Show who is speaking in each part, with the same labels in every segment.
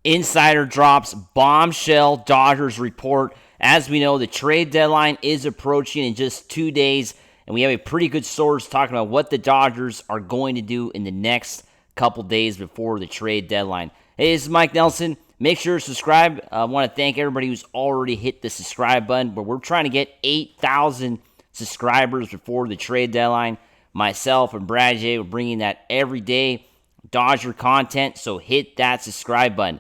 Speaker 1: Insider drops bombshell Dodgers report. As we know, the trade deadline is approaching in just 2 days, and we have a pretty good source talking about what the Dodgers are going to do in the next couple days before the trade deadline. Hey, this is Mike Nelson. Make sure to subscribe. I want to thank everybody who's already hit the subscribe button, but we're trying to get 8,000 subscribers before the trade deadline. Myself and Brad J. are bringing that every day. Dodger content, so hit that subscribe button.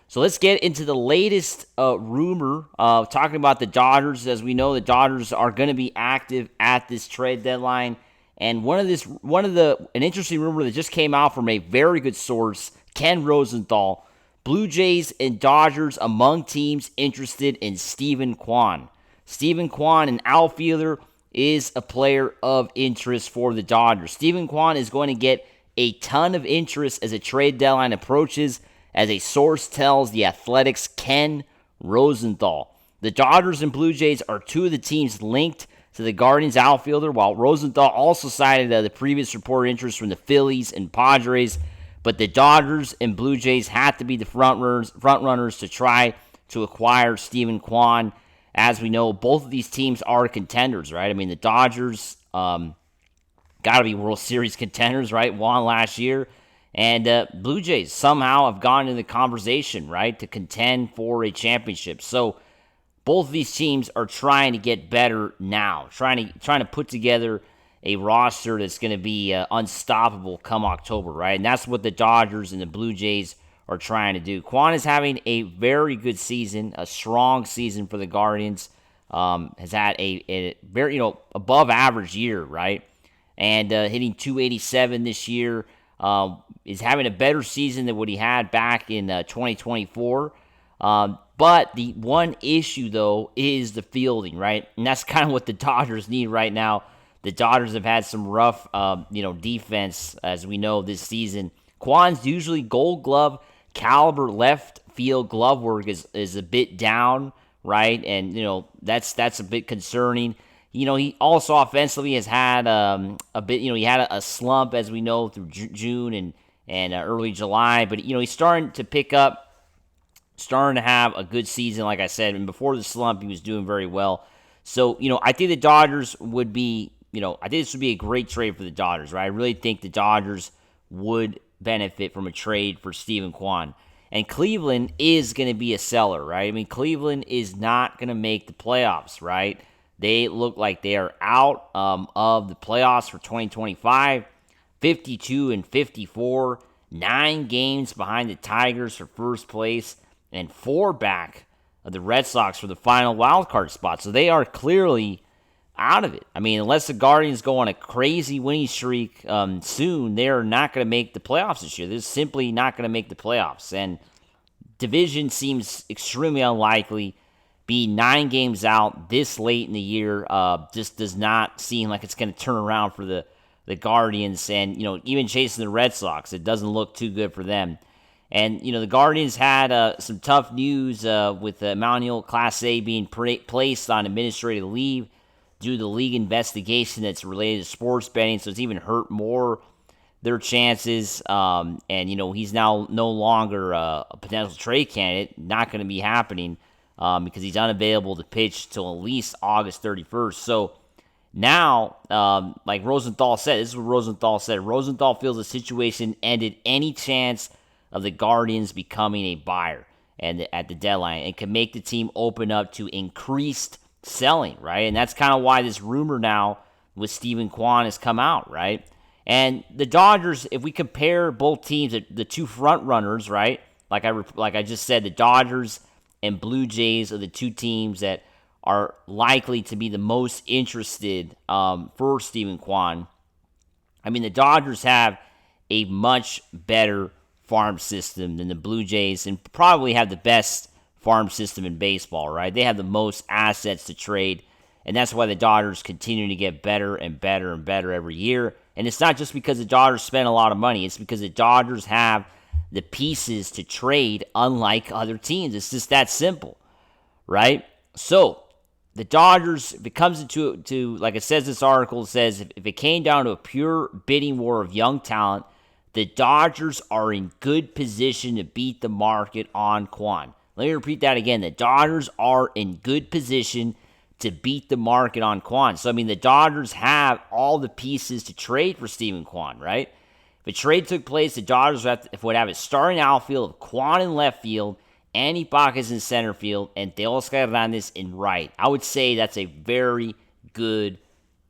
Speaker 1: So let's get into the latest rumor talking about the Dodgers. As we know, the Dodgers are going to be active at this trade deadline. And an interesting rumor that just came out from a very good source, Ken Rosenthal, Blue Jays and Dodgers among teams interested in Steven Kwan. Steven Kwan, an outfielder, is a player of interest for the Dodgers. Steven Kwan is going to get a ton of interest as a trade deadline approaches, as a source tells The Athletic's Ken Rosenthal. The Dodgers and Blue Jays are two of the teams linked to the Guardians outfielder, while Rosenthal also cited the previous reported interest from the Phillies and Padres. But the Dodgers and Blue Jays have to be the front runners to try to acquire Steven Kwan. As we know, both of these teams are contenders, right? I mean, the Dodgers got to be World Series contenders, right? Won last year. And Blue Jays somehow have gone into the conversation, right, to contend for a championship. So both of these teams are trying to get better now, trying to put together a roster that's going to be unstoppable come October, right? And that's what the Dodgers and the Blue Jays are trying to do. Kwan is having a very good season, a strong season for the Guardians. Has had a very above average year, right? And hitting .287 this year. Is having a better season than what he had back in 2024. But the one issue, though, is the fielding, right? And that's kind of what the Dodgers need right now. The Dodgers have had some rough, defense, as we know, this season. Kwan's usually Gold Glove caliber left field glove work is a bit down, right? And, that's a bit concerning. He also offensively has had a bit, he had a slump, as we know, through June and early July. But, he's starting to pick up, starting to have a good season, like I said. And before the slump, he was doing very well. So, I think the Dodgers would be, I think this would be a great trade for the Dodgers, right? I really think the Dodgers would benefit from a trade for Steven Kwan. And Cleveland is going to be a seller, right? I mean, Cleveland is not going to make the playoffs, right? They look like they are out of the playoffs for 2025, 52-54, 9 games behind the Tigers for first place, and 4 back of the Red Sox for the final wild card spot. So they are clearly out of it. I mean, unless the Guardians go on a crazy winning streak soon, they're not going to make the playoffs this year. They're simply not going to make the playoffs. And division seems extremely unlikely. Be 9 games out this late in the year just does not seem like it's going to turn around for the Guardians. And, even chasing the Red Sox, it doesn't look too good for them. And, the Guardians had some tough news with Emmanuel Clase being placed on administrative leave due to the league investigation that's related to sports betting. So it's even hurt more their chances. And, he's now no longer a potential trade candidate. Not going to be happening. Because he's unavailable to pitch till at least August 31st. So now, like Rosenthal said, this is what Rosenthal said. Rosenthal feels the situation ended any chance of the Guardians becoming a buyer at the deadline and can make the team open up to increased selling, right? And that's kind of why this rumor now with Steven Kwan has come out, right? And the Dodgers, if we compare both teams, the two front runners, right? Like I just said, the Dodgers and Blue Jays are the two teams that are likely to be the most interested for Steven Kwan. I mean, the Dodgers have a much better farm system than the Blue Jays and probably have the best farm system in baseball, right? They have the most assets to trade, and that's why the Dodgers continue to get better and better and better every year. And it's not just because the Dodgers spend a lot of money. It's because the Dodgers have the pieces to trade, unlike other teams. It's just that simple, right? So the Dodgers, if it comes to like it says this article, it says if it came down to a pure bidding war of young talent, The Dodgers are in good position to beat the market on Kwan. Let me repeat that again. The Dodgers are in good position to beat the market on Kwan. So, I mean, the Dodgers have all the pieces to trade for Steven Kwan, right? If a trade took place, the Dodgers would have a starting outfield of Kwan in left field, Andy Bacchus in center field, and Teoscar Hernández in right. I would say that's a very good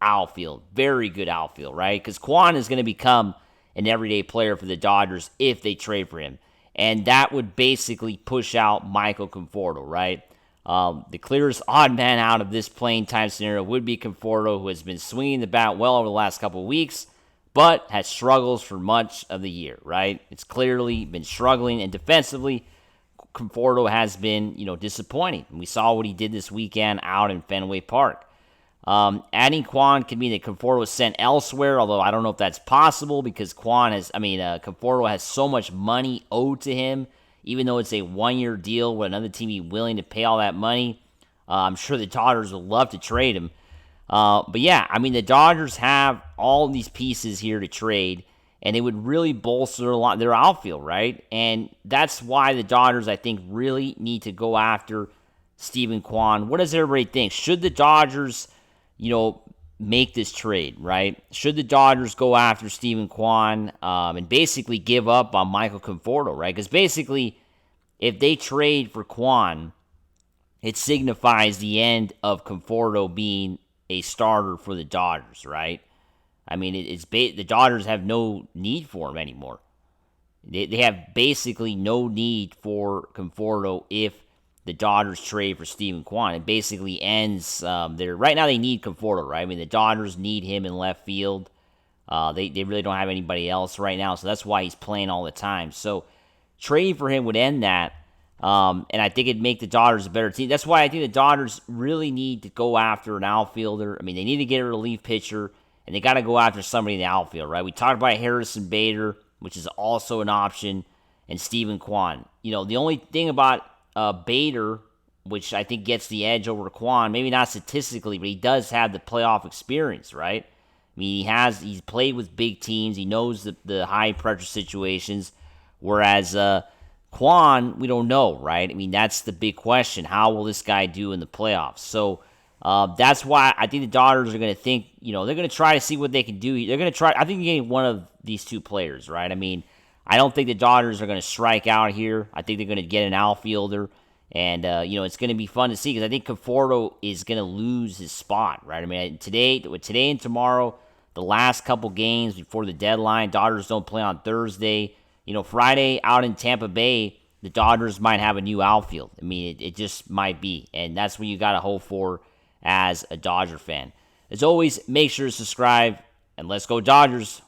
Speaker 1: outfield. Very good outfield, right? Because Kwan is going to become an everyday player for the Dodgers if they trade for him. And that would basically push out Michael Conforto, right? The clearest odd man out of this playing time scenario would be Conforto, who has been swinging the bat well over the last couple of weeks, but has struggles for much of the year, right? It's clearly been struggling, and defensively, Conforto has been, disappointing. And we saw what he did this weekend out in Fenway Park. Adding Kwan could mean that Conforto was sent elsewhere, although I don't know if that's possible because Conforto has so much money owed to him, even though it's a one-year deal. Would another team be willing to pay all that money? I'm sure the Dodgers would love to trade him. But yeah, I mean, the Dodgers have all these pieces here to trade, and it would really bolster a lot their outfield, right? And that's why the Dodgers, I think, really need to go after Steven Kwan. What does everybody think? Should the Dodgers, make this trade, right? Should the Dodgers go after Steven Kwan and basically give up on Michael Conforto, right? Because basically, if they trade for Kwan, it signifies the end of Conforto being a starter for the Dodgers, right? I mean, the Dodgers have no need for him anymore. They have basically no need for Conforto if the Dodgers trade for Steven Kwan. It basically ends right now they need Conforto, right? I mean, the Dodgers need him in left field. They really don't have anybody else right now, so that's why he's playing all the time. So trading for him would end that, and I think it'd make the Dodgers a better team. That's why I think the Dodgers really need to go after an outfielder. I mean, they need to get a relief pitcher, and they got to go after somebody in the outfield, right? We talked about Harrison Bader, which is also an option, and Steven Kwan. The only thing about Bader, which I think gets the edge over Kwan, maybe not statistically, but he does have the playoff experience, right? I mean, he's played with big teams. He knows the high-pressure situations, whereas Kwan, we don't know, right? I mean, that's the big question. How will this guy do in the playoffs? So that's why I think the Dodgers are going to think, they're going to try to see what they can do. They're going to try, I think, getting one of these two players, right? I mean, I don't think the Dodgers are going to strike out here. I think they're going to get an outfielder. And, it's going to be fun to see because I think Conforto is going to lose his spot, right? I mean, today and tomorrow, the last couple games before the deadline, Dodgers don't play on Thursday. Friday out in Tampa Bay, the Dodgers might have a new outfield. I mean, it just might be. And that's what you got to hope for as a Dodger fan. As always, make sure to subscribe, and let's go Dodgers.